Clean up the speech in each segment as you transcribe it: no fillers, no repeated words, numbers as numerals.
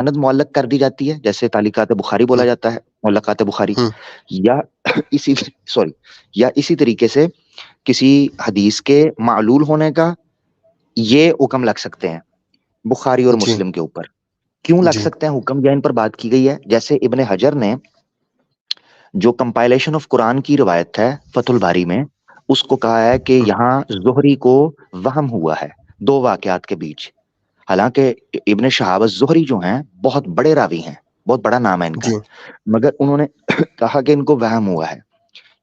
सनद मुअल्लक कर दी जाती है, जैसे तालिकात बुखारी बोला हम्म। जाता है, मुअल्लकात बुखारी। हम्म। या इसी सॉरी, या इसी तरीके से किसी हदीस के मालूल होने का ये हुक्म लग सकते हैं बुखारी और जी। मुस्लिम के ऊपर। क्यों लग जी। सकते हैं हुक्म, या इन पर बात की गई है। जैसे इब्ने हजर ने जो कंपाइलेशन ऑफ कुरान की रिवायत है फतुल बारी में, उसको कहा है कि हम्म। यहाँ जोहरी को वहम हुआ है दो वाकयात के बीच। हालांकि इब्ने शहाब जोहरी जो हैं बहुत बड़े रावी हैं, बहुत बड़ा नाम है इनका, जी। मगर उन्होंने कहा कि इनको वहम हुआ है,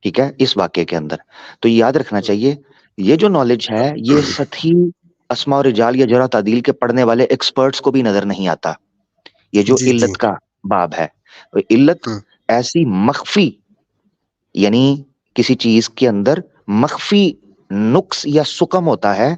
ठीक है, इस वाक्य के अंदर। तो ये याद रखना चाहिए, ये जो नॉलेज है ये सतही अस्मा और रिजाल या जरा तादील के पढ़ने वाले एक्सपर्ट्स को भी नजर नहीं आता। ये जो जी। जी। इल्लत का बाब है, तो इल्लत हम्म। ऐसी मख्फी, यानी किसी चीज के अंदर मख्फी नुक्स या सुकम होता है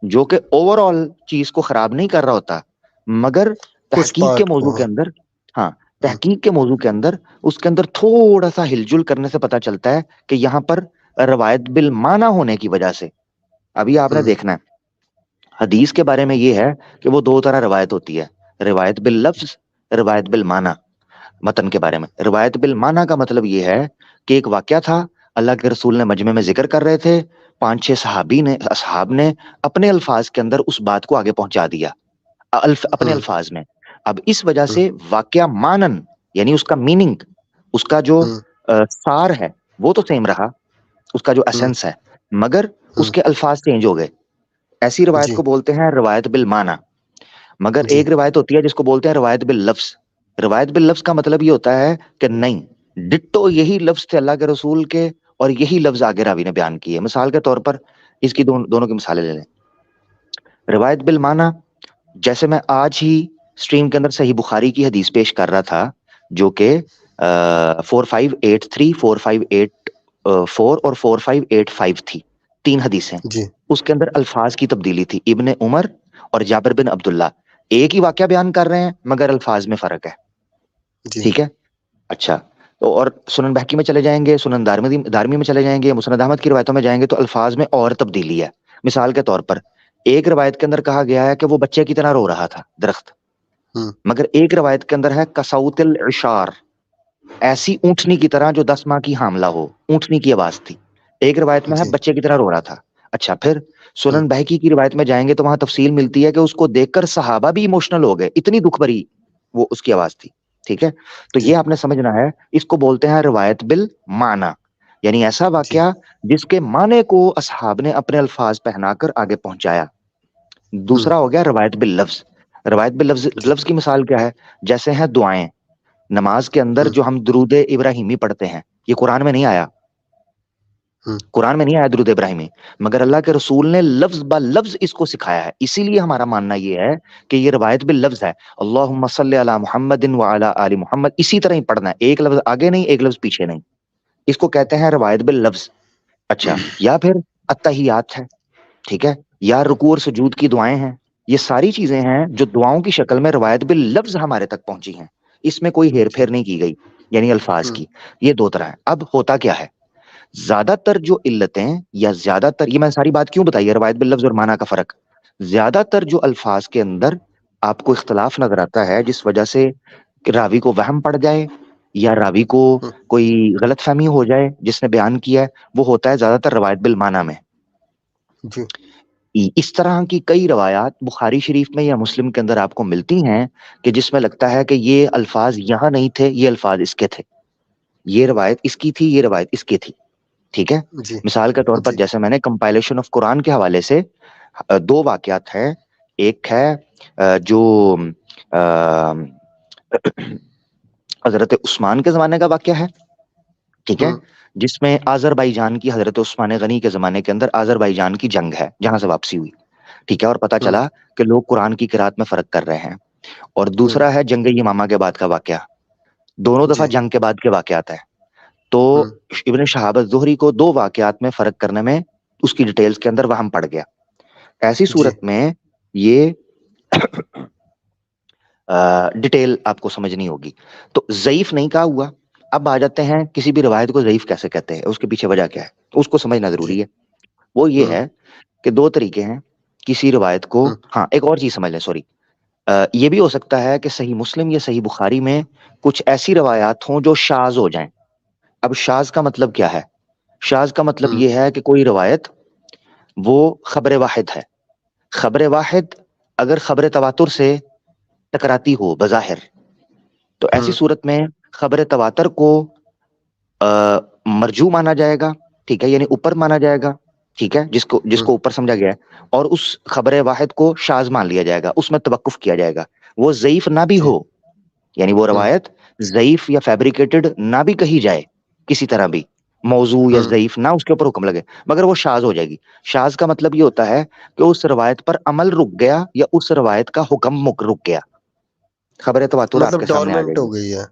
जो कि ओवरऑल चीज को खराब नहीं कर रहा होता, मगर कुछ तहकीक के पार्ट को, मौजू के हाँ। अंदर, हाँ, हम्म। तहकीक के मौजू के अंदर उसके अंदर थोड़ा सा हिलजुल करने से पता चलता है कि यहाँ पर रवायत बिल माना होने की वजह से। अभी आपने हम्म। देखना है हदीस के बारे में ये है कि वो दो तरह रवायत होती है, रिवायत बिल लफ्ज, रिवायत बिल माना। मतन के बारे में रिवायत बिल माना का मतलब ये है कि एक वाक्या था, अल्लाह के रसूल ने मजमे में जिक्र कर रहे थे, पांच छह सहाबी ने असहाब ने अपने अल्फाज के अंदर उस बात को आगे पहुंचा दिया, अपने हम्म। अल्फाज में। अब इस वजह हम्म। से वाक्या मानन, यानी उसका मीनिंग, उसका जो हम्म। सार है वो तो सेम रहा, उसका जो हम्म। एसेंस है, मगर हम्म। उसके अल्फाज चेंज हो गए। ऐसी रिवायत जी। को बोलते हैं रिवायत बिल माना। मगर जी। एक रिवायत होती है जिसको बोलते हैं रिवायत बिल लफ्ज। रिवायत बिल लफ्ज का मतलब ये होता है कि नहीं, डिट्टो यही लफ्ज थे अल्लाह के रसूल के, और यही लफ्ज आगे रावी ने बयान किए। मिसाल के तौर पर इसकी दोनों की मिसालें ले लें। रिवायत बिल माना, जैसे मैं आज ही स्ट्रीम के अंदर सही बुखारी की हदीस पेश कर रहा था, जो कि 4583, 4584 और 4585 थी, तीन हदीसें। जी। उसके अंदर अल्फाज की तब्दीली थी, इब्ने उमर और जाबिर बिन अब्दुल्ला एक ही वाक्य बयान कर रहे हैं मगर अल्फाज में फर्क है, जी। ठीक है। अच्छा, तो और सुनन बहकी में चले जाएंगे, सुनन दारमी दारमी में चले जाएंगे, मुस्नद अहमद की रिवायतों में जाएंगे तो अल्फाज में और तब्दीली है। मिसाल के तौर पर एक रिवायत के अंदर कहा गया है कि वो बच्चे की तरह रो रहा था दरख्त, हम्म। मगर एक रिवायत के अंदर है कसौतिल इशार, ऐसी ऊंटनी की तरह जो 10 माह की हामला हो, ऊंटनी की आवाज थी। एक रिवायत में है जी। बच्चे की तरह रो रहा था। अच्छा, फिर हम्म। सुनन बहकी की रिवायत में जाएंगे तो वहां तफसील मिलती है कि उसको देखकर सहाबा भी इमोशनल हो गए, इतनी दुख भरी वो उसकी आवाज थी, ठीक है। तो ये जी। आपने समझना है, इसको बोलते हैं रिवायत बिल माना, यानी ऐसा जी। वाकया जिसके माने को असहाब ने अपने अल्फाज पहनाकर आगे पहुंचाया। हम्म। दूसरा हो गया रिवायत बिल लफ्ज। रिवायत बिल लफ्ज, जी। लफ्ज की मिसाल क्या है, जैसे है दुआएं। नमाज के अंदर हम्म। जो हम दुरूद इब्राहिमी पढ़ते हैं, ये कुरान में नहीं आया, हम्म। कुरान में नहीं आया दुरूद इब्राहिमी, मगर अल्लाह के रसूल ने लफ्ज ब लफ्ज इसको सिखाया है। इसीलिए हमारा मानना ये है कि ये रिवायत बिल लफ्ज है, अल्लाहुम्मा सल्ली अला मुहम्मदिन व अला आलि मुहम्मद, इसी तरह ही पढ़ना है, एक लफ्ज आगे नहीं एक लफ्ज पीछे नहीं। इसको कहते हैं रिवायत बिल लफ्ज। अच्छा, या फिर अत्तहियात है, ठीक है, या रुकू और सुजूद की दुआएं हैं। ये सारी चीजें हैं जो दुआओं की शक्ल में रिवायत बिल लफ्ज हमारे तक पहुंची हैं, इसमें कोई हेर जी। फेर नहीं की गई, यानी अल्फाज हम्म। की। ये दो तरह है। अब होता क्या है, ज्यादातर जो इल्लतें, या ज्यादातर, ये मैं सारी बात क्यों बताई है रिवायत बिल लफ्ज और माना का फर्क, ज्यादातर जो अल्फाज के अंदर आपको इख्तलाफ नजर आता है जिस वजह से रावी को वहम पड़ जाए या रावी को हम्म। कोई गलत फहमी हो जाए जिसने बयान किया है, वो होता है ज्यादातर रवायत बिल माना में। जी। इस तरह की कई रवायात बुखारी शरीफ में या मुस्लिम के अंदर आपको मिलती हैं कि जिसमें लगता है कि ये अल्फाज यहाँ नहीं थे, ये अल्फाज इसके थे, ये रवायत इसकी थी, ये रवायत इसकी थी, ठीक है। जी। मिसाल के तौर पर जी। जैसे मैंने कंपाइलेशन ऑफ कुरान के हवाले से दो वाकयात हैं। एक है जो हजरत उस्मान के जमाने का वाकया है, ठीक है, हम्म। जिसमें आजरबाईजान की, हजरत उस्मान गनी के जमाने के अंदर आजरबाईजान की जंग है जहां से वापसी हुई, ठीक है, और पता हम्म। चला कि लोग कुरान की किरात में फर्क कर रहे हैं। और हम्म। दूसरा है जंग यमामा के बाद का वाकया, दोनों दफा जी। जंग के बाद के वाकयात है। तो हम्म। इब्ने शहाब ज़ुहरी को दो वाकयात में फर्क करने में उसकी डिटेल्स के अंदर वहम पड़ गया। ऐसी जी। सूरत में ये डिटेल आपको समझनी होगी। तो ज़ईफ नहीं कहा हुआ। अब आ जाते हैं किसी भी रिवायत को ज़ईफ कैसे कहते हैं, उसके पीछे वजह क्या है, तो उसको समझना जी। जरूरी है। वो ये हम्म। है कि दो तरीके हैं किसी रिवायत को, हम्म। हाँ, एक और चीज समझ लें, सॉरी, ये भी हो सकता है कि सही मुस्लिम या सही बुखारी में कुछ ऐसी रवायात हों जो शाज हो जाएं। अब शाज का मतलब क्या है? शाज का मतलब हम्म ये है कि कोई रवायत वो खबर वाहिद है। खबर वाहिद अगर खबर तवातुर से टकराती हो बजाहिर, तो ऐसी हम्म सूरत में खबर तवातर को मरजू माना जाएगा, ठीक है, यानी ऊपर माना जाएगा, ठीक है, जिसको हम्म जिसको ऊपर समझा गया है। और उस खबर वाहिद को शाज मान लिया जाएगा, उसमें तवक्कुफ किया जाएगा। वो ज़ईफ ना भी जी हो, यानी वो हम्म रवायत ज़ईफ या फैब्रिकेटेड ना भी कही जाए किसी तरह भी, मौजू या हम्म ज़ईफ ना उसके ऊपर हुक्म लगे, मगर वो शाज हो जाएगी। शाज का मतलब ये होता है कि उस रवायत पर अमल रुक गया या उस रवायत का हुक्म रुक गया। खबर तवातुर मतलब आपके सामने आ डोरमेंट हो जाएगी। गई है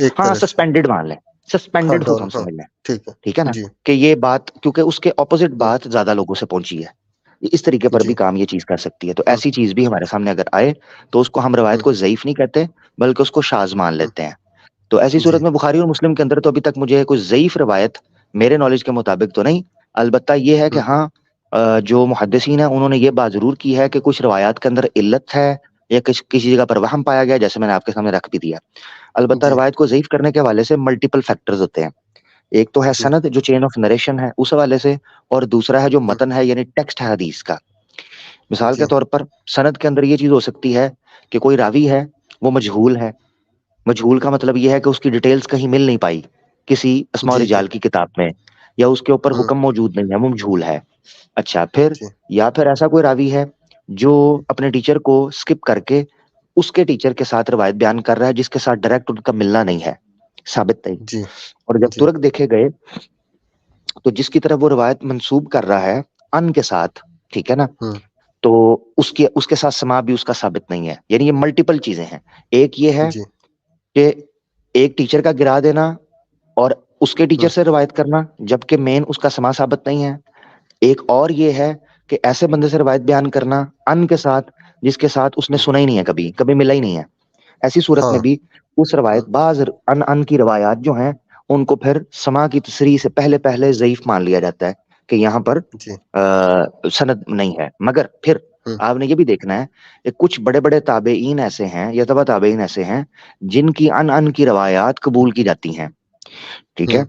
एक हाँ, तरह से। सस्पेंडेड मान लें, हाँ सस्पेंडेड डोर हुक्म हाँ समझ लें, ठीक है। ठीक है ना, जी कि ये बात क्योंकि उसके ऑपोजिट हम्म बात ज्यादा लोगों से पहुंची है, इस तरीके पर भी जी काम ये चीज कर सकती है। तो हम्म ऐसी चीज भी हमारे सामने अगर आए तो उसको हम रवायत हम्म को ज़ईफ नहीं कहते, बल्कि उसको शाज मान हम्म, लेते हैं। तो ऐसी सूरत जी में बुखारी और मुस्लिम के अंदर तो अभी तक मुझे कोई ज़ईफ रवायत मेरे नॉलेज के मुताबिक तो नहीं। अलबत्ता ये है कि हम्म हाँ, जो मुहद्दिसीन है उन्होंने ये बात जरूर की है कि कुछ रवायात के अंदर इल्लत है या किसी जगह पर वहम पाया गया, जैसे मैंने आपके सामने रख भी दिया। अलबत्ता जी रवायत को ज़ईफ करने के हवाले से मल्टीपल फैक्टर्स होते हैं। एक तो है जी सनद, जो चेन ऑफ नरेशन है उस हवाले से, और दूसरा है जो हम्म मतन है, यानी टेक्स्ट है हदीस का। मिसाल के जी तौर पर सनद के अंदर ये चीज हो सकती है कि कोई रावी है, वो मजहूल है। मजहूल का मतलब ये है कि उसकी डिटेल्स कहीं मिल नहीं पाई किसी अस्मा जी जी रिजाल की किताब में, या उसके ऊपर हम्म हुक्म मौजूद नहीं है, वो मजहूल है। अच्छा, फिर जी या फिर ऐसा कोई रावी है जो अपने टीचर को स्किप करके उसके टीचर के साथ रवायत बयान कर रहा है, जिसके साथ डायरेक्ट उनका मिलना नहीं है, साबित नहीं। जी और जब जी तुरक देखे गए तो जिसकी तरफ वो रिवायत मंसूब कर रहा है अन के साथ, ठीक है ना, हम्म तो उसके उसके साथ समा भी उसका साबित नहीं है। यानी ये मल्टीपल चीजें हैं। एक ये है जी कि एक टीचर का गिरा देना और उसके टीचर हम्म से रिवायत करना, जबकि मेन उसका समा साबित नहीं है। एक और ये है कि ऐसे बंदे से रिवायत बयान करना अन के साथ, जिसके साथ उसने हम्म, सुना ही नहीं है, कभी कभी मिला ही नहीं है। ऐसी सूरत में हाँ भी उस रवायत, हम्म बाज अन अन की रवायात जो हैं, उनको फिर समा की तसरीह से पहले पहले ज़ईफ मान लिया जाता है कि यहाँ पर जी सनद नहीं है। मगर फिर हम्म आपने ये भी देखना है कि कुछ बड़े बड़े ताबेईन ऐसे हैं या तबा ताबेईन ऐसे हैं जिनकी अन अन की रवायात कबूल की जाती हैं, ठीक है। हम्म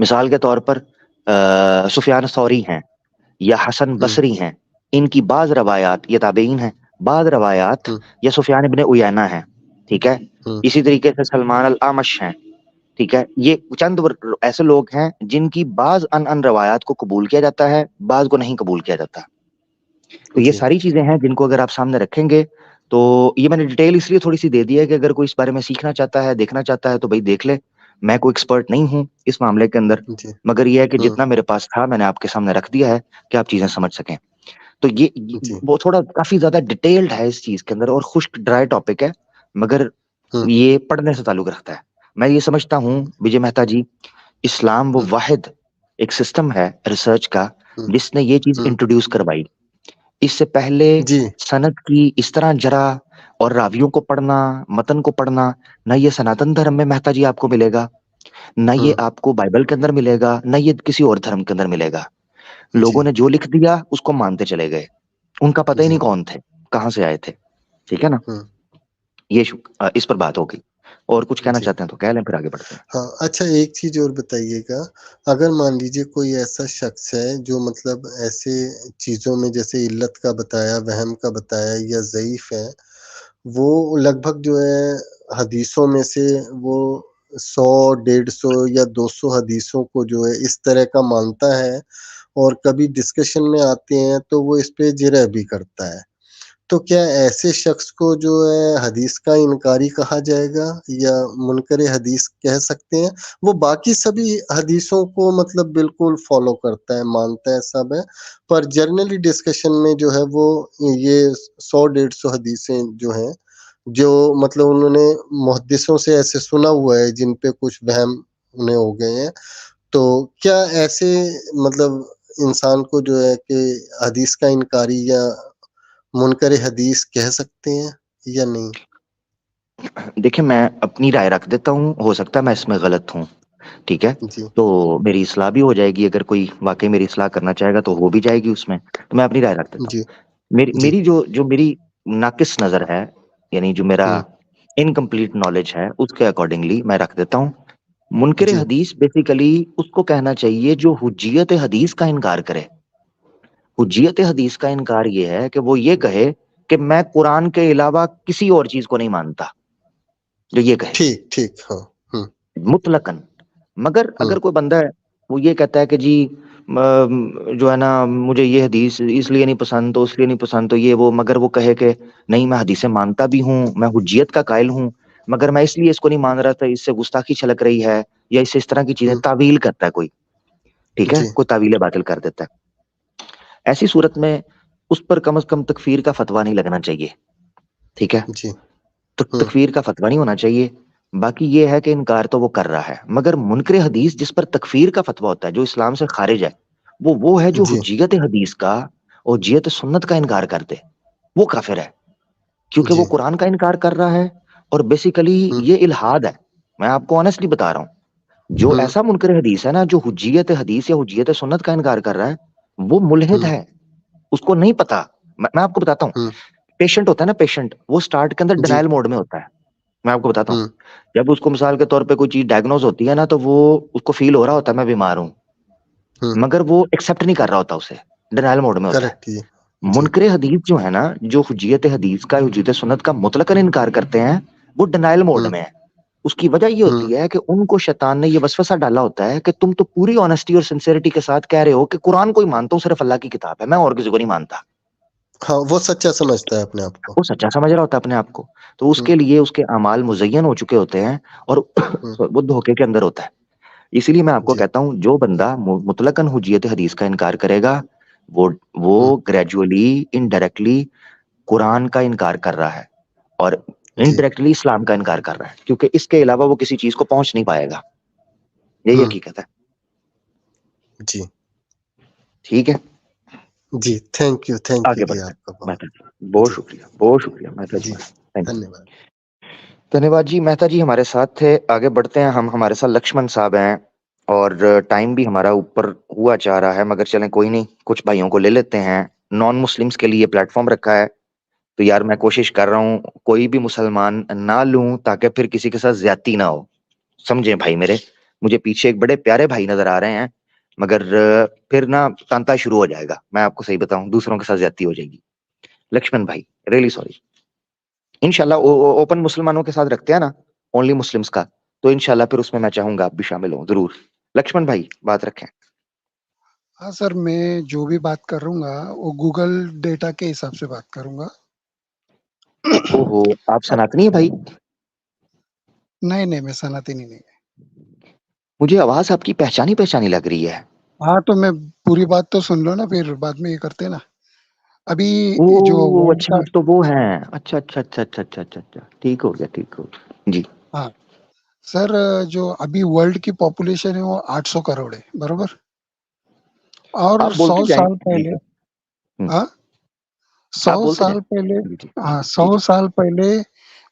मिसाल के तौर पर सुफियान सौरी हैं या हसन हम्म बसरी हैं, इनकी बाज रवायात, ये ताबेईन हैं, बाज रवायात, हम्म या सुफियान इब्ने उयैना है, ठीक है। हम्म इसी तरीके से सलमान अल आमश हैं, ठीक है। ये चंद ऐसे लोग हैं जिनकी बाज अन अन रवायात को कबूल किया जाता है, बाज को नहीं कबूल किया जाता। तो ये जी सारी चीजें हैं जिनको अगर आप सामने रखेंगे, तो ये मैंने डिटेल इसलिए थोड़ी सी दे दी है कि अगर कोई इस बारे में सीखना चाहता है, देखना चाहता है, तो भाई देख ले। मैं कोई एक्सपर्ट नहीं हूँ इस मामले के अंदर, जी मगर ये है कि हम्म जितना मेरे पास था मैंने आपके सामने रख दिया है कि आप चीजें समझ सकें। तो जी वो थोड़ा काफी ज्यादा डिटेल्ड है इस चीज के अंदर, और खुश्क ड्राई टॉपिक है, मगर हम्म ये पढ़ने से ताल्लुक रखता है। मैं ये समझता हूँ विजय मेहता जी, इस्लाम वो हम्म वाहिद एक सिस्टम है रिसर्च का हम्म जिसने ये चीज हम्म इंट्रोड्यूस करवाई। इससे पहले जी सनद की इस तरह जरा और रावियों को पढ़ना, मतन को पढ़ना, ना ये सनातन धर्म में मेहता जी आपको मिलेगा, ना ये हम्म आपको बाइबल के अंदर मिलेगा, ना ये किसी और धर्म के अंदर मिलेगा। लोगों जी ने जो लिख दिया उसको मानते चले गए, उनका पता ही नहीं जी कौन थे, कहाँ से आए थे, ठीक है ना। हम्म इस पर बात हो गई। और कुछ कहना जी चाहते हैं तो कह लें, फिर आगे बढ़ते हैं। हाँ, अच्छा एक चीज़ और बताइएगा, अगर मान लीजिए कोई ऐसा शख्स है जो मतलब ऐसे चीज़ों में जैसे इल्लत का बताया, वहम का बताया या ज़ईफ़ है, वो लगभग जो है हदीसों में से वो 100, 150 या 200 हदीसों को जो है इस तरह का मानता है और कभी डिस्कशन में आते हैं तो वो इस पे जिरह भी करता है। तो क्या ऐसे शख्स को जो है हदीस का इनकारी कहा जाएगा या मुनकर हदीस कह सकते हैं? वो बाकी सभी हदीसों को मतलब बिल्कुल फ़ॉलो करता है, मानता है, सब है, पर जनरली डिस्कशन में जो है वो ये 100 150 हदीसें जो हैं, जो मतलब उन्होंने मुहद्दिसों से ऐसे सुना हुआ है जिन पे कुछ वहम उन्हें हो गए हैं। तो क्या ऐसे मतलब इंसान को जो है कि हदीस का इनकारी या मुनकर हदीस कह सकते हैं या नहीं? देखिए, मैं अपनी राय रख देता हूँ, हो सकता है मैं इसमें गलत हूँ, ठीक है। जी, तो मेरी इस्लाह भी हो जाएगी, अगर कोई वाकई मेरी इस्लाह करना चाहेगा तो हो भी जाएगी उसमें। तो मैं अपनी राय रख देता हूँ। जी, मेरी जी, मेरी जो जो मेरी नाकिस नजर है, यानी जो मेरा हम्म, इनकम्प्लीट नॉलेज है उसके अकॉर्डिंगली मैं रख देता हूँ। मुनकिर जी हदीस बेसिकली उसको कहना चाहिए जो हुज्जियत हदीस का इनकार करे। हुज्जियत हदीस का इनकार ये है कि वो ये कहे कि मैं कुरान के अलावा किसी और चीज को नहीं मानता, जो ये कहे ठीक ठीक, हाँ। मुतलकन। मगर हम्म, अगर कोई बंदा है वो ये कहता है कि जी जो है ना मुझे ये हदीस इसलिए नहीं पसंद तो इसलिए नहीं पसंद तो ये वो, मगर वो कहे कि नहीं मैं हदीसें मानता भी हूँ, मैं हुज्जियत का कायल हूँ, मगर मैं इसलिए इसको नहीं मान रहा था, इससे गुस्ताखी छलक रही है या इससे इस तरह की चीजें हम्म, तावील करता है कोई, ठीक है, जी कोई तावील बातिल कर देता है, ऐसी सूरत में उस पर कम से कम तकफीर का फतवा नहीं लगना चाहिए, ठीक है। जी। तो हम्म, तकफीर का फतवा नहीं होना चाहिए। बाकी ये है कि इनकार तो वो कर रहा है, मगर मुनकर हदीस जिस पर तकफीर का फतवा होता है, जो इस्लाम से खारिज है, वो है जो जी हुज्जियत हदीस का और हुज्जियत सुन्नत का इनकार कर दे, वो काफिर है, क्योंकि वो जी। कुरान का इनकार कर रहा है। और बेसिकली हम्म, ये इल्हाद है, मैं आपको ऑनेस्टली बता रहा हूँ। जो हम्म, ऐसा मुनकर हदीस है ना, जो हुज्जियत हदीस या हुज्जियत सुन्नत का इनकार कर रहा है, वो मुल्हिद हम्म, है, उसको नहीं पता। मैं आपको बताता हूँ, हम्म, पेशेंट होता है ना, पेशेंट वो स्टार्ट के अंदर जी। डिनायल मोड में होता है। मैं आपको बताता हूँ, हम्म, जब उसको मिसाल के तौर पे कोई चीज डायग्नोज होती है ना, तो वो उसको फील हो रहा होता है मैं बीमार हूँ, हम्म, मगर वो एक्सेप्ट नहीं कर रहा होता उसे, डिनायल मोड में होता है। करेक्ट जी। जी। मुनकरे हदीस जो है ना, जो हुज्जियत हदीस का हुज्जियत सुन्नत का मुतलकन इनकार करते हैं, वो डिनायल मोड हम्म, में है। उसकी वजह ये होती हम्म, है कि उनको शैतान ने ये वसवसा डाला होता है कि तुम तो पूरी ऑनेस्टी और सिंसेरिटी के साथ कह रहे हो कि कुरान को ही मानता हूँ, सिर्फ अल्लाह की किताब है, मैं और किसी को नहीं मानता। हाँ, वो सच्चा समझता है अपने आप को। वो सच्चा समझ रहा होता है अपने आप को, तो हम्म, उसके लिए उसके अमाल मुजय्यन हो चुके होते हैं, और हम्म, वो धोखे के अंदर होता है। इसीलिए मैं आपको जी। कहता हूँ जो बंदा मुतलकन हुज्जियत हदीस का इनकार करेगा, वो हम्म, वो ग्रेजुअली इनडायरेक्टली कुरान का इनकार कर रहा है, और जी। इनडायरेक्टली इस्लाम का इनकार कर रहा है, क्योंकि इसके अलावा वो किसी चीज को पहुंच नहीं पाएगा। यही हम्म, हकीकत है। जी। ठीक है, जी, थैंक यू आगे जी बढ़ते आपका हैं बहुत। मेहता जी, बहुत जी, शुक्रिया, बहुत शुक्रिया मेहता जी, जी, थैंक यू। धन्यवाद। धन्यवाद जी, मेहता जी हमारे साथ थे। आगे बढ़ते हैं हम, हमारे साथ लक्ष्मण साहब हैं, और टाइम भी हमारा ऊपर हुआ जा रहा है, मगर चलें कोई नहीं, कुछ भाइयों को ले लेते हैं। नॉन मुस्लिम्स के लिए प्लेटफॉर्म रखा है, तो यार मैं कोशिश कर रहा हूँ कोई भी मुसलमान ना लूं, ताकि फिर किसी के साथ ज्यादती ना हो, समझे भाई मेरे। मुझे पीछे एक बड़े प्यारे भाई नजर आ रहे हैं, मगर फिर ना तांता शुरू हो जाएगा, मैं आपको सही बताऊं, दूसरों के साथ ज्यादती हो जाएगी। लक्ष्मण भाई, रियली सॉरी। इंशाल्लाह ओपन मुसलमानों के साथ रखते हैं ना, ओनली मुस्लिम्स का, तो इंशाल्लाह फिर उसमें मैं चाहूंगा आप भी शामिल हो जरूर। लक्ष्मण भाई बात रखें। हाँ सर, मैं जो भी बात करूँगा वो गूगल डेटा के हिसाब से बात करूँगा। ओहो, आप अब सनातनी है भाई? नहीं, नहीं, मैं सनातनी नहीं। मुझे आवाज आपकी पहचानी पहचानी लग रही है। हाँ, तो मैं पूरी बात तो सुन लो ना, फिर बाद में ये करते हैं ना। अभी जो ओ वर्ल्ड अच्छा, का, आप तो वो हैं, अच्छा अच्छा अच्छा अच्छा अच्छा अच्छा अच्छा, ठीक हो गया, ठीक हो गया जी। हाँ, सर, जो अभी वर्ल्ड की पॉपुलेशन है वो 800 करोड़ है, बरोबर? और आप 100 बोलते जाएं साल जी। पहले, हम्म, हाँ, आप 100 बोलते जाएं। साल पहले, जी जी हाँ, जी 100 जी। साल पहले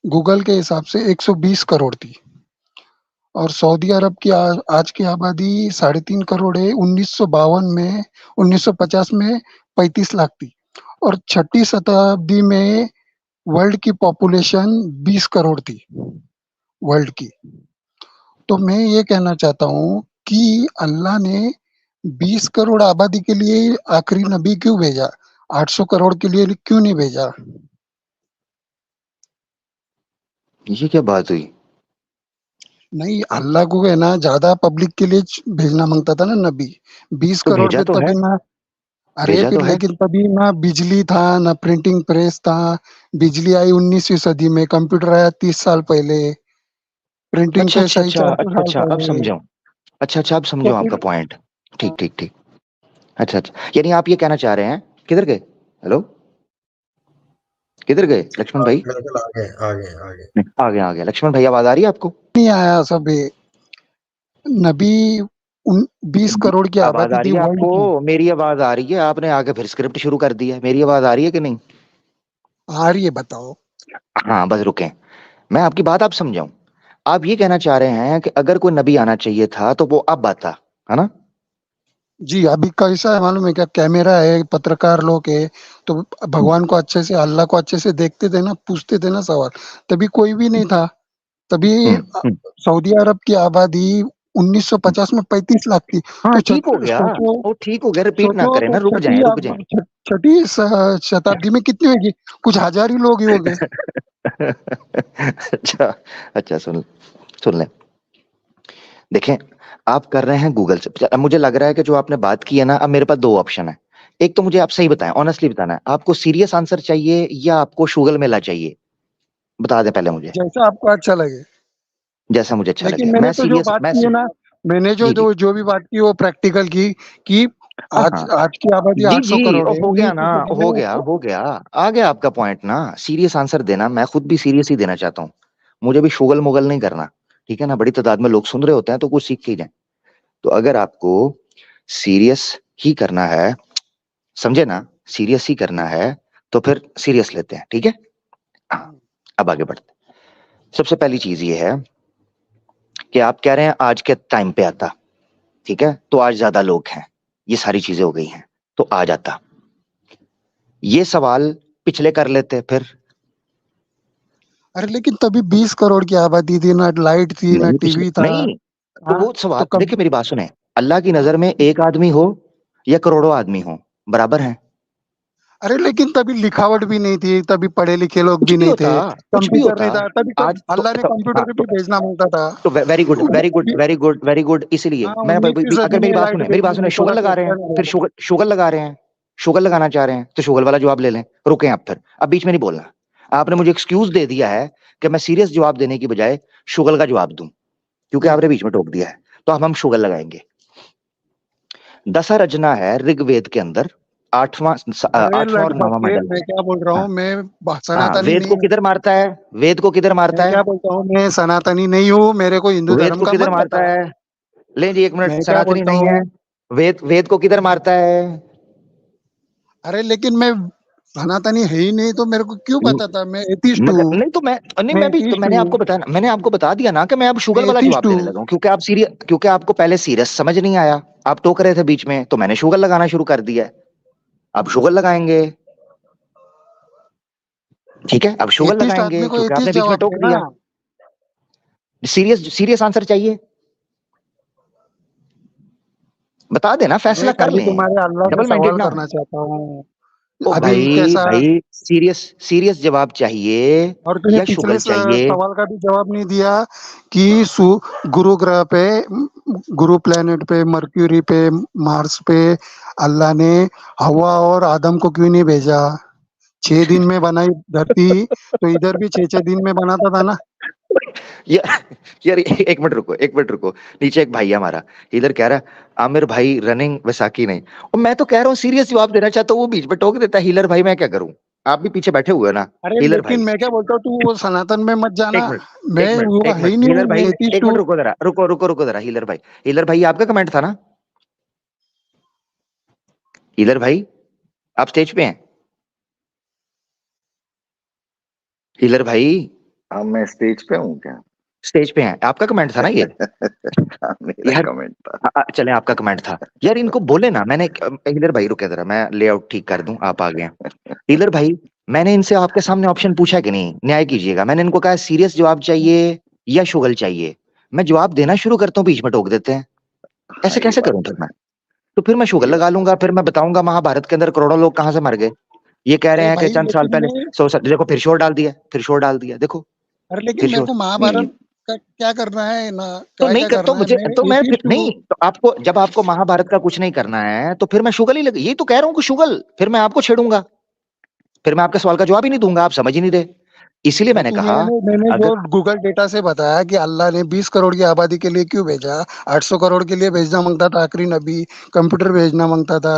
गूगल के हिसाब से 120 करोड़ थी। और सऊदी अरब की आज की आबादी 3.5 करोड़ है। 1952 में, 1950 में 35 लाख थी। और छठी शताब्दी में वर्ल्ड की पॉपुलेशन 20 करोड़ थी, वर्ल्ड की। तो मैं ये कहना चाहता हूँ कि अल्लाह ने 20 करोड़ आबादी के लिए आखिरी नबी क्यों भेजा? 800 करोड़ के लिए क्यों नहीं भेजा? ये क्या बात हुई? नहीं, अल्लाह को है ना ज्यादा पब्लिक के लिए भेजना मांगता था ना नबी। 20 तो करोड़ भेजा पे तो है, तभी ना, अरे भेजा तो फिर है। लेकिन तभी ना बिजली था, ना प्रिंटिंग प्रेस था। बिजली आई 19वीं सदी में, कंप्यूटर आया 30 साल पहले, प्रिंटिंग अच्छा प्रेस अच्छा आई अच्छा 400 अच्छा साल अच्छा, अब पहले। समझाऊं। अच्छा अच्छा, अब तो समझो आपका फिर पॉइंट। ठीक ठीक ठीक। अच्छा अच्छा, यानी आप ये कहना चाह रहे हैं, किधर गए, हेलो, किधर गए लक्ष्मण भाई? बिल्कुल, आगे। आ गया आ गया, लक्ष्मण भाई आवाज आ रही है आपको? नहीं आया सब ये। नबी 20 करोड़ की आवाज आबादी आ रही थी है वर्ल्ड आपको? की। मेरी आवाज आ रही है, आपने आगे फिर स्क्रिप्ट शुरू कर दी है। मेरी आवाज आ रही है कि नहीं? आ रही है, बताओ। हाँ बस रुके, मैं आपकी बात आप समझाऊं। आप ये कहना चाह रहे हैं कि अगर कोई नबी आना चाहिए था तो वो अब आता, है ना? जी, अभी कैसा है मालूम है क्या? कैमरा है, पत्रकार लोग है, तो भगवान को अच्छे से, अल्लाह को अच्छे से देखते थे ना, पूछते थे ना सवाल, तभी कोई भी नहीं था। तभी सऊदी अरब की आबादी 1950 में 35 लाख थी। हाँ तो ठीक हो गया, सोचो वो ठीक हो गया, रिपीट ना सोचो करें तो ना, रुक जाएं रुक जाएं। छठी शताब्दी में कितनी होगी? कुछ हजार ही लोग ही होंगे। अच्छा अच्छा, सुन सुन लें। देखें, आप कर रहे हैं गूगल से। अब मुझे लग रहा है कि जो आपने बात की है ना, अब मेरे पास दो ऑप्शन है। एक तो मुझे आप सही बताएं, ऑनेस्टली बताना है, आपको सीरियस आंसर चाहिए या आपको शुगल मेला चाहिए? बता दें पहले मुझे, जैसा आपको अच्छा लगे। जैसा मुझे अच्छा लेकिन लगे। मैंने मैं तो जो सीरियस, बात की है ना, मैंने जो जी जी, जो जो भी बात की वो प्रैक्टिकल की कि हाँ आज हाँ, आज की आबादी जी 800 जी, करोड़ ओ है। हो गया ना, 1950 हो में गया हो गया, आ गया आपका पॉइंट ना। सीरियस आंसर देना, मैं खुद भी सीरियस ही देना चाहता हूँ। मुझे भी शुगल मुगल नहीं करना, ठीक है ना। बड़ी तादाद में लोग सुन रहे होते हैं तो कुछ सीख के ही जाए। तो अगर आपको सीरियस ही करना है, समझे ना, सीरियस ही करना है, तो फिर सीरियस लेते हैं, ठीक है। हाँ, अब आगे बढ़ते हैं। सबसे पहली चीज ये है कि आप कह रहे हैं आज के टाइम पे आता, ठीक है, तो आज ज्यादा लोग हैं, ये सारी चीजें हो गई हैं, तो आ जाता। ये सवाल पिछले कर लेते फिर। अरे लेकिन तभी 20 करोड़ की आबादी थी, ना लाइट थी, ना नहीं पिछले टीवी था। नहीं, तो हाँ, वो सवाल तो कब? देखिए, मेरी बात सुने। अल्लाह की हाँ, नजर में एक आदमी हो या करोड़ों आदमी हो, बराबर है। अरे लेकिन तभी लिखावट भी नहीं थी, तभी पढ़े लिखे लोग कुछ भी भी नहीं होता, थे, कुछ भी कंप्यूटर होता। नहीं था तभी, आज अल्लाह ने हाँ, कंप्यूटर भी भेजना मांगता था। तो very good very good very good very good, इसीलिए हाँ, मैं 19वीं अगर सदी मेरी में बात लाइट सुने, मेरी बात भेजने सुने, में शुगर थोड़ा लगा रहे हैं, टेंशन हो फिर गया। शुगर लगा रहे हैं, शुगर लगाना चाह रहे हैं, तो शुगर वाला जवाब ले लें। रुके आप फिर, अब बीच में नहीं बोलना। आपने मुझे एक्सक्यूज दे दिया है कि मैं सीरियस जवाब देने की बजाय शुगर का जवाब दूं, क्योंकि आपने बीच में टोक दिया है। तो अब हम शुगर लगाएंगे। दशा रचना है ऋग्वेद के अंदर, अरे आठवां और लगभग नौवां के मंडल। मैं क्या बोल रहा हाँ हूँ, मैं हाँ, सनातनी वेद नहीं को हूँ। किधर मारता है? वेद को किधर मारता मैं है? क्या बोलता हूँ, मैं सनातनी नहीं हूँ, मेरे को हिंदू वेद धर्म को का किधर मत मारता बताओ। है? ले जी, एक मैं मिनट, क्या सनातनी बोलता नहीं है। हूँ, वेद वेद को किधर मारता है? अरे लेकिन मैं सनातनी है ही नहीं, तो मेरे को क्यों पता था? मैं एथिस्ट मगर हूँ। नहीं तो मैं नहीं, मैं मैं भी तो एथिस्ट मैंने हूँ। आपको बताया, मैंने आपको बता दिया ना कि मैं अब शुगल मैं वाला एथिस्ट जवाब देने हूँ। लगा हूं, क्योंकि आप सीरियस, क्योंकि आपको पहले सीरियस समझ नहीं आया। आप टोक रहे थे बीच में, तो मैंने शुगल लगाना शुरू कर दिया है। अब शुगल लगाएंगे, ठीक है, अब शुगल एथिस्ट आदमी लगाएंगे को क्योंकि आपने एथिस्ट बीच में जवाब टोक देना। दिया। सीरियस सीरियस आंसर चाहिए, बता देना, फैसला मैं कर खाली लें। तुम्हारे अल्लाह से डबल माइंडेड सवाल ना हो। करना चाहता हूँ। ओ अभी भाई कैसा? भाई, सीरियस सीरियस जवाब चाहिए और तूने या पिछले शुगल चाहिए? सवाल का भी जवाब नहीं दिया कि गुरु ग्रह पे, गुरु प्लेनेट पे, मर्क्यूरी पे, मार्स पे अल्लाह ने हवा और आदम को क्यों नहीं भेजा? 6 दिन में बनाई धरती, तो इधर भी 6 6 दिन में बनाता था ना। यार यार, एक मिनट रुको, एक मिनट रुको। नीचे एक भाई है हमारा, इधर कह रहा है आमिर भाई रनिंग वैसाखी नहीं। और मैं तो कह रहा हूँ सीरियस जवाब देना चाहता हूँ, वो बीच में टोक देता है। हीलर भाई मैं क्या करूं? आप भी पीछे बैठे हुए हो ना। अरे हीलर लेकिन भाई, मैं क्या बोलता हूँ, तू वो सनातन में मत जाना। एक मिनट मैं एक मिनट वो एक है ही मिनट, नहीं हूँ, हीलर मैं भाई एथिस्ट एक मिनट हूँ। रुको जरा, रुको रुको रुको जरा। हीलर भाई, हीलर भाई आपका कमेंट था ना? हीलर भाई, आप स्टेज पे हैं? हीलर भाई, हाँ, मैं स्टेज पे हूँ क्या? स्टेज पे हैं, आपका कमेंट था ना ये? हाँ, मेरा यार कमेंट था। चले, आपका कमेंट था। यार इनको बोले ना, मैंने हीलर भाई रुके जरा, मैं लेआउट ठीक कर दूं, आप आ गए हैं। हीलर भाई, मैंने इनसे आपके सामने ऑप्शन पूछा कि नहीं, न्याय कीजिएगा। मैंने इनको कहा सीरियस जवाब चाहिए या शुगल चाहिए। मैं जवाब देना शुरू करता हूँ, बीच में टोक देते हैं। हाँ, ऐसे ये कैसे बात करूं तो फिर है। मैं? तो फिर मैं शुगल ये लगा बात तो लूंगा, फिर मैं बताऊंगा महाभारत के अंदर करोड़ों लोग कहां से मर गए। ये कह रहे अरे हैं कि भाई चंद साल लेकिन पहले, मैं 100 साल, देखो फिर शोर डाल दिया, फिर शोर डाल दिया, देखो अरे लेकिन फिर मेरे शोर। को नहीं, महाभारत का क्या करना है ना? तो क्या नहीं क्या कर, तो करना है? मुझे, मैं तो मैं फिर एथिस्ट नहीं, हूँ। तो आपको, जब आपको महाभारत का कुछ नहीं करना है तो फिर मैं शुगल ही यही तो कह रहा हूँ कि शुगल, फिर मैं आपको छेड़ूंगा, फिर मैं आपके सवाल का जवाब ही नहीं दूंगा, आप समझ ही नहीं रहे। इसीलिए अरे मैंने तू कहा, मैंने जो अगर गूगल डेटा से बताया कि अल्लाह ने 20 करोड़ की आबादी के लिए क्यों भेजा? 800 करोड़ के लिए भेजना मांगता था आखिरी नबी, कंप्यूटर भेजना मांगता था,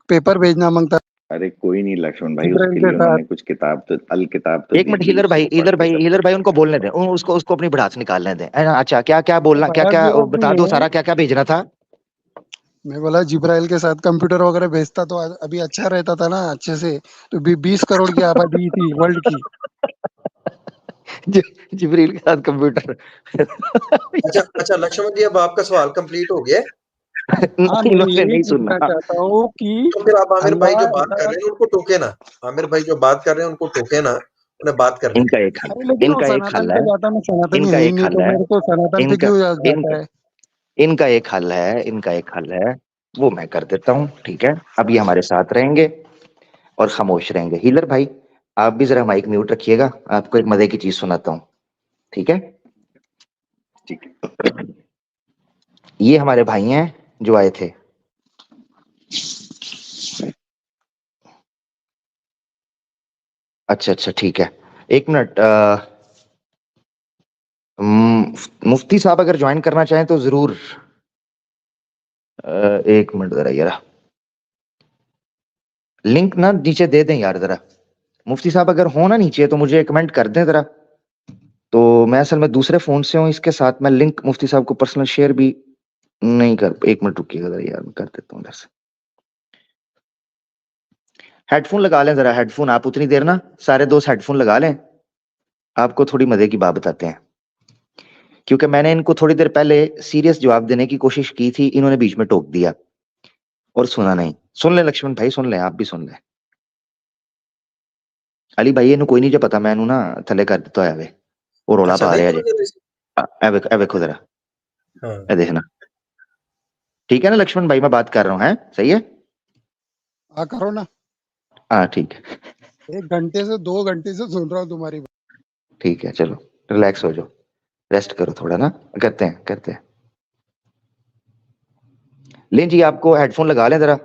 पेपर भेजना मांगता था अरे कोई नहीं लक्ष्मण भाई, जिब्राइल उसके के लिए साथ। उन्होंने कुछ किताब तो, अल किताब तो एक दी मिनट, थी, हीलर उसको भाई, पढ़ हीलर के भाई, सब हीलर कुछ। भाई, उनको बोलने दें, उसको उसको अपनी भड़ास निकालने दें, है ना? अच्छा, क्या क्या अरे बोलना, क्या भड़ास क्या जरूरत बता नहीं दो है। सारा, क्या क्या भेजना था। मैं बोला जिब्राइल के साथ कंप्यूटर वगैरह भेजता तो अभी अच्छा रहता था ना, अच्छे से। तो 20 करोड़ की आबादी थी वर्ल्ड की। जिब्रील के साथ कंप्यूटर। अच्छा अच्छा लक्ष्मण जी, अब आपका सवाल कंप्लीट हो गया है? हाँ, मैं इन्होंने यही नहीं पूछना सुना। चाहता हूँ कि तो फिर आप आमिर भाई जो अल्लाह बात कर अल्लाह रहे हैं उनको टोके ना, आमिर भाई जो बात कर रहे हैं उनको टोके ना, उन्हें बात करने इनका दीजिए। एक हल, अरे लेकिन वो इनका एक सनातन हल पे है, जाता है, मैं सनातनी इनका है ही एक नहीं, हल तो है, मेरे को सनातन पे इनका क्यों जाता इनका है? इनका एक हल है, इनका एक हल है, वो मैं कर देता हूँ, ठीक है। अब ये हमारे साथ रहेंगे और खामोश रहेंगे। हीलर भाई आप भी जरा माइक म्यूट रखिएगा, आपको एक मजे की चीज सुनाता हूँ, ठीक है। ठीक है। ये हमारे भाई हैं जो आए थे, अच्छा अच्छा ठीक है, एक मिनट। मुफ्ती साहब अगर ज्वाइन करना चाहें तो जरूर। एक मिनट जरा यार, लिंक ना नीचे दे दें यार जरा। मुफ्ती साहब अगर हो ना नीचे तो मुझे कमेंट कर दें जरा। तो मैं असल में दूसरे फोन से हूँ, इसके साथ मैं लिंक मुफ्ती साहब को पर्सनल शेयर भी नहीं कर। एक मिनट रुकिएगा जरा यार, मैं कर देता हूँ इधर से। हेडफोन लगा लें जरा, हेडफोन आप उतनी देर ना सारे दोस्त हेडफोन लगा लें, आपको थोड़ी मजे की बात बताते हैं। क्योंकि मैंने इनको थोड़ी देर पहले सीरियस जवाब देने की कोशिश की थी, इन्होंने बीच में टोक दिया और सुना नहीं। सुन ले लक्ष्मण भाई, सुन ले, आप भी सुन ले। अली भाई इन्हें कोई नहीं जो पता, मैं इन्हू ना थले कर दिता है वे, वो रोला अच्छा पा नहीं रहे करोगे वैसे? ए देखो जरा, हाँ ए देखना, ठीक है ना लक्ष्मण भाई, मैं बात कर रहा हूँ, है सही है। हाँ करो ना, हाँ ठीक है, 1 घंटे से 2 घंटे से सुन रहा हूँ तुम्हारी बात। ठीक है, चलो रिलैक्स हो जाओ, रेस्ट करो थोड़ा ना, करते हैं करते हैं। लें जी, आपको हेडफोन लगा लें जरा।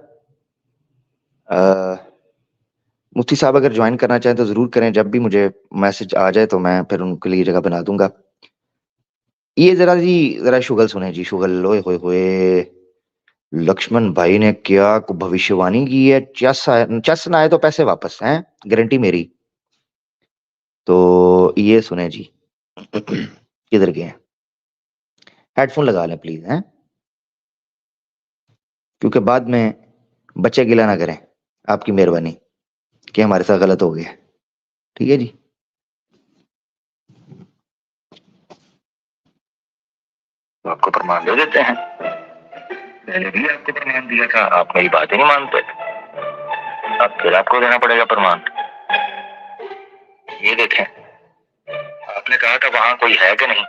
मुफ्ती साहब अगर ज्वाइन करना चाहें तो जरूर करें, जब भी मुझे मैसेज आ जाए तो मैं फिर उनके लिए जगह बना दूंगा। ये जरा जी, जरा शुगल सुने जी, शुगल। ओए होए होए, लक्ष्मण भाई ने क्या भविष्यवाणी की है, चस ना आए तो पैसे वापस हैं, गारंटी मेरी। तो ये सुने जी, किधर गए हैं, हेडफोन लगा लें प्लीज, हैं, क्योंकि बाद में बच्चे गिला ना करें, आपकी मेहरबानी कि हमारे साथ गलत हो गया, ठीक है जी। तो आपको प्रमाण दे देते हैं, मैंने भी आपको प्रमाण दिया था, आप मेरी बात ही नहीं मानते, अब फिर आपको देना पड़ेगा प्रमाण। ये देखें, आपने कहा था वहां कोई है कि नहीं,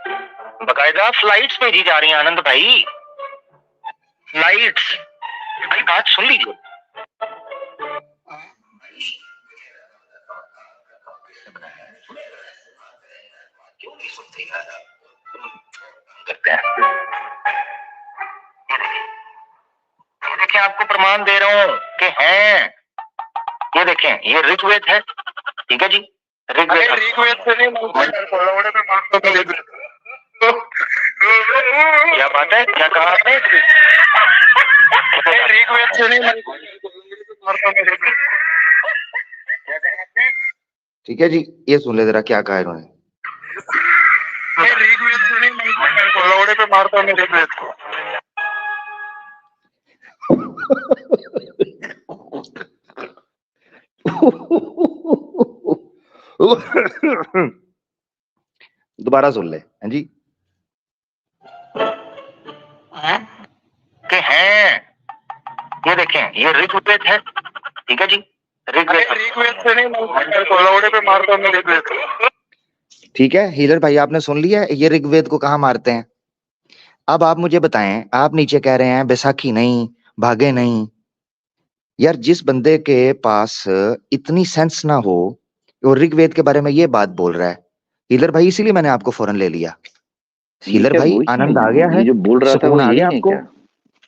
बकायदा फ्लाइट्स भेजी जा रही हैं आनंद भाई, फ्लाइट्स। भाई बात सुन लीजिए, क्यों नहीं सुनते यार, करते हैं। ये देखें, आपको प्रमाण दे रहा हूं कि हैं, ये देखें, ये ऋग्वेद है, ठीक है जी, ऋग्वेद से नहीं, क्या बात है, क्या कहा आपने? ऋग्वेद से नहीं, ठीक है जी, ये सुन ले जरा क्या कहा इन्होंने। ऋग्वेद से नहीं, लौड़े पे मारता हूं ऋग्वेद को। दोबारा सुन ले, हैं जी, कि हैं, ये देखें, ये ऋग्वेद है, ठीक है जी, ऋग्वेद से नहीं, लौड़े पे मारता हूं ऋग्वेद को। ठीक है हीलर भाई, आपने सुन लिया, ये ऋग्वेद को कहाँ मारते हैं। अब आप मुझे बताएं, आप नीचे कह रहे हैं बैसाखी नहीं, भागे नहीं। यार जिस बंदे के पास इतनी सेंस ना हो, वो ऋग्वेद के बारे में ये बात बोल रहा है। हीलर भाई इसीलिए मैंने आपको फौरन ले लिया। हीलर भाई आनंद आ गया है, ये जो बोल रहा था वो सुकून आ यही गया है आपको, क्या?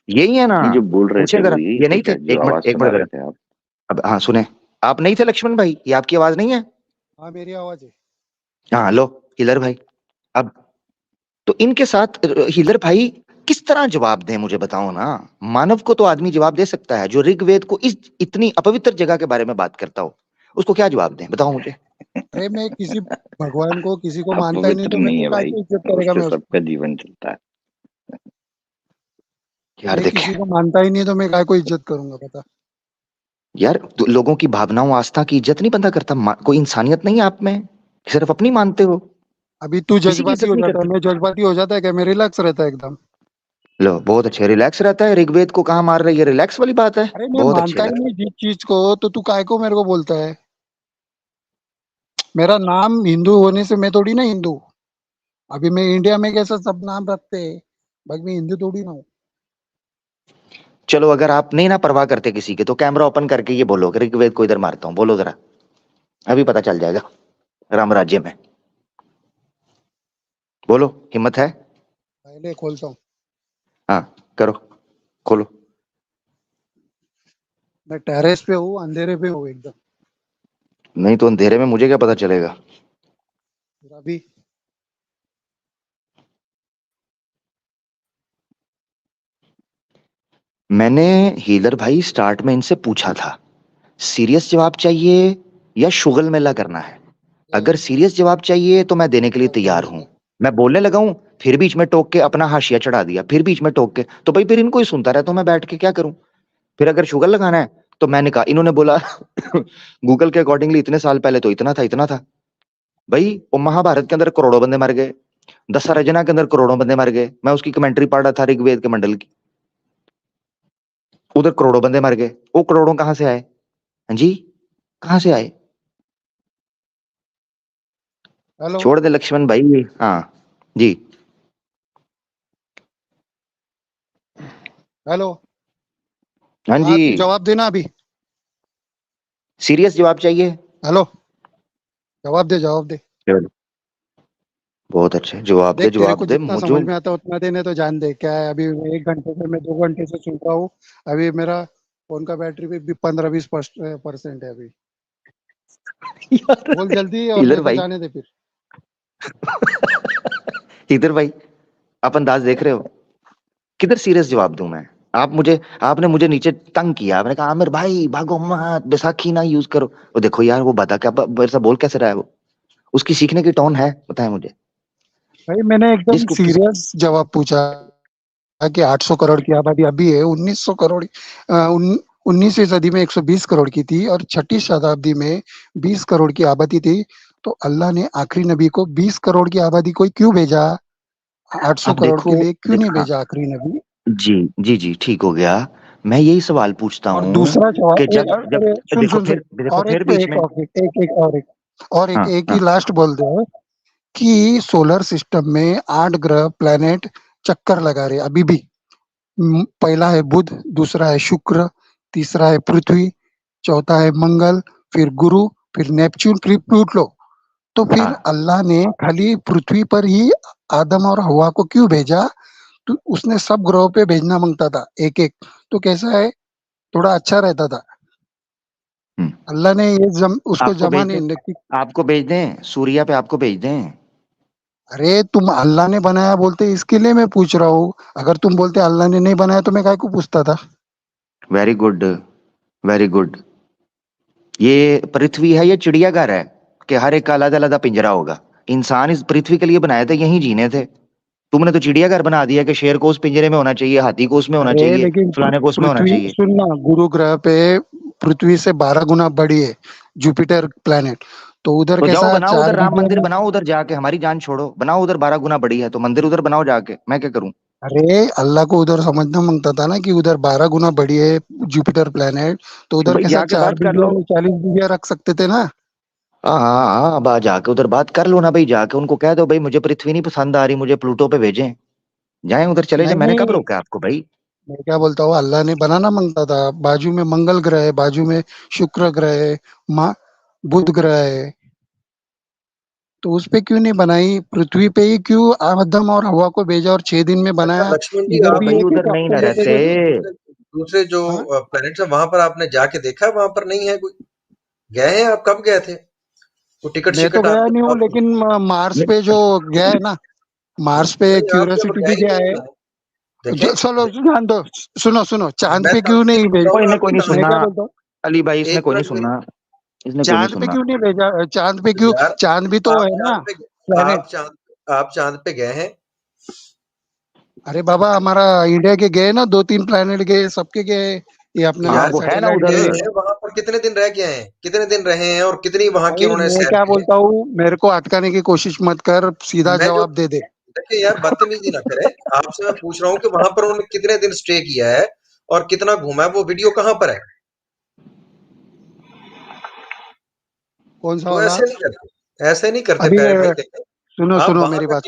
यही है ना, ये जो बोल रहे पूछे थे जरा, वो यही ये थे नहीं थे, क्या, जो आवाज सुना रहे थे आप? अब हाँ सुने, आप नहीं थे लक्ष्मण भाई, ये आपकी आवाज नहीं है। हाँ मेरी आवाज है। हाँ लो हीलर भाई, अब तो इनके साथ हीलर भाई किस तरह जवाब दें, मुझे बताओ ना। मानव को तो आदमी जवाब दे सकता है, जो ऋग्वेद को इस इतनी अपवित्र जगह के बारे में बात करता हो, उसको क्या जवाब दें, बताओ मुझे। अरे मैं किसी भगवान को किसी को मानता ही नहीं, पवित्र तो मैं नहीं है काय भाई, को इज्जत करेगा उससे मैं उसको। सबका जीवन चलता है। यार मैं देखें, किसी को मानता ही नहीं, तो मैं काय को इज्जत करूंगा, पता। यार तो लोगों की भावनाओं आस्था की इज्जत नहीं बंदा करता, कोई इंसानियत नहीं है आप में, सिर्फ अपनी मानते हो, अभी तू किसी की जज्बाती इज्जत हो नहीं जाता है, करते। मैं जज्बाती हो जाता है क्या? मैं रिलैक्स रहता है एकदम। लो बहुत अच्छे, रिलैक्स रहता है, ऋग्वेद को कहाँ मार रही है, रिलैक्स वाली बात है, अरे मैं बहुत मानता अच्छे। ही नहीं जिस चीज को, तो तू काय को मेरे को बोलता है? मेरा नाम हिंदू होने से मैं थोड़ी ना हिंदू। अभी मैं इंडिया में कैसा सब नाम रखते हैं, भाई मैं हिंदू थोड़ी ना हूँ। चलो अगर आप नहीं ना परवाह करते किसी के, तो कैमरा ओपन करके ये बोलो कि ऋग्वेद को इधर मारता हूँ, बोलो जरा, अभी पता चल जाएगा राम राज्य में। बोलो, हिम्मत है? पहले खोलता हूँ। हाँ करो, खोलो। मैं टेरेस पे हूँ, अंधेरे पे हूँ एकदम। नहीं तो अंधेरे में मुझे क्या पता चलेगा? फिर अभी मैंने हीलर भाई स्टार्ट में इनसे पूछा था, सीरियस जवाब चाहिए या शुगल मेला करना है? अगर सीरियस जवाब चाहिए तो मैं देने के लिए तैयार हूं। मैं बोलने लगा हूं, फिर बीच में टोक के अपना हाशिया चढ़ा दिया, फिर बीच में टोक के, तो भाई फिर इनको ही सुनता रहता हूं मैं बैठ के, क्या करूं? फिर अगर शुगर लगाना है तो मैंने कहा, इन्होंने बोला गूगल के अकॉर्डिंगली इतने साल पहले तो इतना था, इतना था। भाई वो महाभारत के अंदर करोड़ों बंदे मर गए, दशहरा रजना के अंदर करोड़ों बंदे मर गए, मैं उसकी कमेंट्री पढ़ रहा था ऋग्वेद के मंडल की, उधर करोड़ों बंदे मर गए, वो करोड़ों कहां से आए? हाँ जी, कहां से आए? हेलो। छोड़ दे लक्ष्मण भाई, हाँ जी। हेलो। हाँ हाँ जी, तू जवाब देना अभी। सीरियस जवाब चाहिए? हेलो, जवाब दे, जवाब दे। चलो, बहुत अच्छे, जवाब दे, देख तेरे जवाब को दे जितना मुझे। समझ में आता है उतना देने तो जान दे। क्या है अभी, 1 घंटे से मैं 2 घंटे से सुन रहा हूँ। अभी मेरा फोन का बैटरी भी 15-20% है अभी। यार बोल जल्दी, और इधर नहीं तो भाई, जाने दे फिर। इधर भाई, आप अंदाज देख रहे हो? किधर सीरियस जवाब दूं मैं? आप मुझे, आपने मुझे नीचे तंग किया, आपने कहा आमिर भाई भागो मत, बैसाखी ना यूज करो। वो देखो यार, वो बता क्या मेरे से बोल कैसे रहा है वो? उसकी सीखने की टोन है, बताए मुझे। भाई मैंने एकदम जिसको किस सीरियस जवाब पूछा कि 800 करोड़ की आबादी अभी है, 1900 करोड़ 19वीं सदी में 120 करोड़ की थी, और छठी शताब्दी में 20 करोड़ की आबादी थी। तो अल्लाह ने आखिरी नबी को 20 करोड़ की आबादी को क्यों भेजा? 800 अब करोड़ देखो, के लिए क्यों नहीं हाँ भेजा आखिरी नबी? जी, जी जी ठीक हो गया। मैं यही सवाल पूछता और हूँ दूसरा कि जवाब, जब जब अरे सुन देखो सुन सुन, फिर, देखो और एक फिर पे बीच एक, में। और एक एक एक और एक और एक हाँ एक ही हाँ लास्ट बोल दे कि सोलर सिस्टम में 8 ग्रह प्लैनेट चक्कर लगा रहे अभी भी। पहला है बुध, दूसरा है शुक्र, तीसरा है पृथ्वी, चौथा है मंगल, फिर गुरु, फिर नेपच्यून, फिर प्लूटो। तो फिर हाँ। अल्लाह ने खाली पृथ्वी पर ही आदम और हवा को क्यों भेजा? तो उसने सब ग्रहों पे भेजना मांगता था एक एक। तो कैसा है, थोड़ा अच्छा रहता था। हम्म, अल्लाह ने ये उसको आपको जमा भेज दें, नहीं कि आपको भेज दें सूर्या पे, आपको भेज दें? अरे तुम अल्लाह ने बनाया बोलते, इसके लिए मैं पूछ रहा हूँ। अगर तुम बोलते अल्लाह ने नहीं बनाया तो मैं काय को पूछता था? Very good, very good. ये पृथ्वी है, ये चिड़ियाघर है कि हर एक का अलग अलग पिंजरा होगा? इंसान इस पृथ्वी के लिए बनाए थे, यहीं जीने थे। तुमने तो चिड़ियाघर बना दिया कि शेर को उस पिंजरे में होना चाहिए, हाथी को उसमें होना अरे चाहिए, लेकिन फलाने को उसमें होना पृथ्वी चाहिए। सुनना, गुरु ग्रह पे पृथ्वी से 12 गुना बड़ी है, जुपिटर प्लैनेट। तो उधर तो जाओ कैसा बनाओ उधर 4 राम मंदिर, बिलियन। बनाओ उधर जाके, हमारी जान छोड़ो, बनाओ उधर, 12 गुना बड़ी है तो मंदिर उधर बनाओ जाके, मैं क्या करूं? अरे अल्लाह को उधर समझना मांगता था ना कि उधर 12 गुना बड़ी है जुपिटर प्लैनेट। तो तो उधर भाई कैसा जाके 4 बात कर लो। बिलियन 40 बिलियन रख सकते थे ना। हाँ हाँ हाँ, अब जाके उधर बात कर लो ना भाई, जाके उनको कह दो भाई मुझे पृथ्वी नहीं पसंद आ रही, मुझे प्लूटो पे भेजें। जाएं उधर, चले जाए, नहीं मैंने कब नहीं, रोका आपको भाई? मैं क्या बोलता हूँ, अल्लाह ने बनाना मांगता था। बाजू में मंगल ग्रह है, बाजू में शुक्र ग्रह है, माँ बुध ग्रह है। तो उस पे क्यों नहीं बनाई? पृथ्वी पे ही क्यों आदम और हवा को भेजा और 6 दिन में अच्छा बनाया? लक्ष्मण जी, इधर तो आप भी भाई एक उधर एक नहीं ना हफ्ते लेते रहते। थे। दूसरे दूसरे जो हाँ? प्लैनेट्स है वहां पर आपने जाके देखा है? वहां पर नहीं है कोई? गए हैं आप? कब गए थे? वो टिकट मैं तो शिकट गया आपके नहीं हूँ, पास लेकिन मार्स नहीं, पे जो गया है ना, मार्स पे नहीं, आप जब क्यूरियोसिटी भी गए गया नहीं है। ना, देखें चलो जान दो। सुनो सुनो, चांद मैं पे क्यों समझ नहीं रहा भेजा? हूँ, इन्हें आप भी कोई नहीं मैं समझ। सुनना, क्या बोलता हूँ, अली भाई इसने एक कोई नहीं मिनट मेरी, सुनना, इसने कोई नहीं चांद पे सुनना। क्यों नहीं भेजा? चांद पे तो क्यों? यार चांद भी तो आप है ना चांद पे प्लेनेट। आप चांद पे गए हैं? अरे बाबा, हमारा इंडिया के गए ना, 2-3 प्लेनेट गए, सबके गए। ये अपने हाँ वहां वो है ना सैटेलाइट उधर। गए गए। हैं वहां पर, कितने दिन रह के आए हैं? कितने दिन रहे हैं और कितनी वहां की भाई उन्होंने मैं सैर क्या की है? बोलता हूँ, मेरे को अटकाने की कोशिश मत कर, सीधा मैं जो जवाब दे दे। देखिए यार बदतमीजी ना करें, आपसे मैं पूछ रहा हूँ कि वहां पर उन्होंने कितने दिन स्टे किया है और कितना घूमा है, वो वीडियो कहाँ पर है? कौन सा तो वाला? ऐसे नहीं करते अभी भाई देखें सुनो आप सुनो वहां मेरी का बात